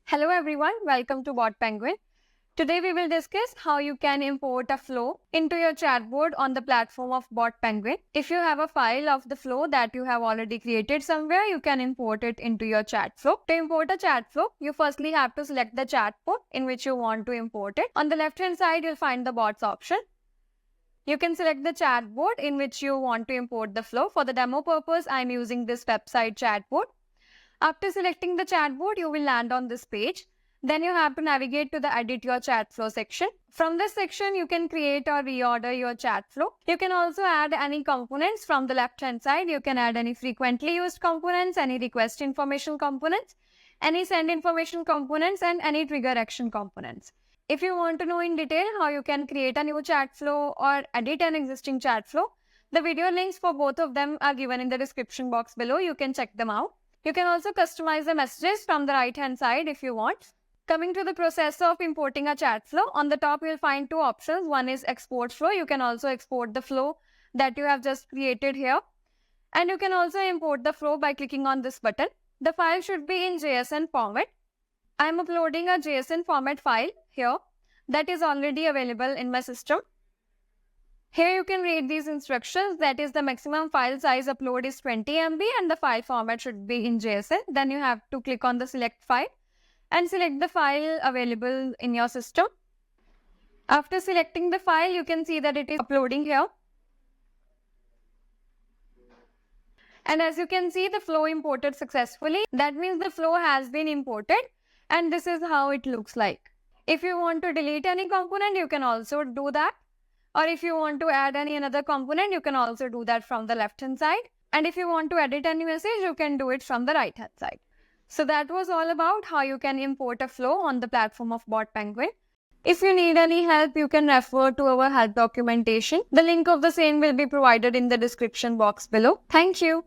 Hello everyone, welcome to BotPenguin. Today we will discuss how you can import a flow into your chatbot on the platform of BotPenguin. If you have a file of the flow that you have already created somewhere, you can import it into your Chatflow. To import a Chatflow, you firstly have to select the chatbot in which you want to import it. On the left hand side, you'll find the bots option. You can select the chatbot in which you want to import the flow. For the demo purpose, I'm using this website chatbot. After selecting the chatbot, you will land on this page. Then you have to navigate to the Edit Your Chatflow section. From this section, you can create or reorder your Chatflow. You can also add any components from the left-hand side. You can add any frequently used components, any request information components, any send information components, and any trigger action components. If you want to know in detail how you can create a new Chatflow or edit an existing Chatflow, the video links for both of them are given in the description box below. You can check them out. You can also customize the messages from the right-hand side if you want. Coming to the process of importing a Chatflow, on the top you'll find two options. One is export flow. You can also export the flow that you have just created here. And you can also import the flow by clicking on this button. The file should be in JSON format. I'm uploading a JSON format file here that is already available in my system. Here you can read these instructions, that is the maximum file size upload is 20 MB and the file format should be in JSON. Then you have to click on the select file and select the file available in your system. After selecting the file, you can see that it is uploading here. And as you can see, the flow imported successfully. That means the flow has been imported and this is how it looks like. If you want to delete any component, you can also do that. Or if you want to add any another component, you can also do that from the left hand side. And if you want to edit any message, you can do it from the right hand side. So that was all about how you can import a flow on the platform of BotPenguin. If you need any help, you can refer to our help documentation. The link of the same will be provided in the description box below. Thank you.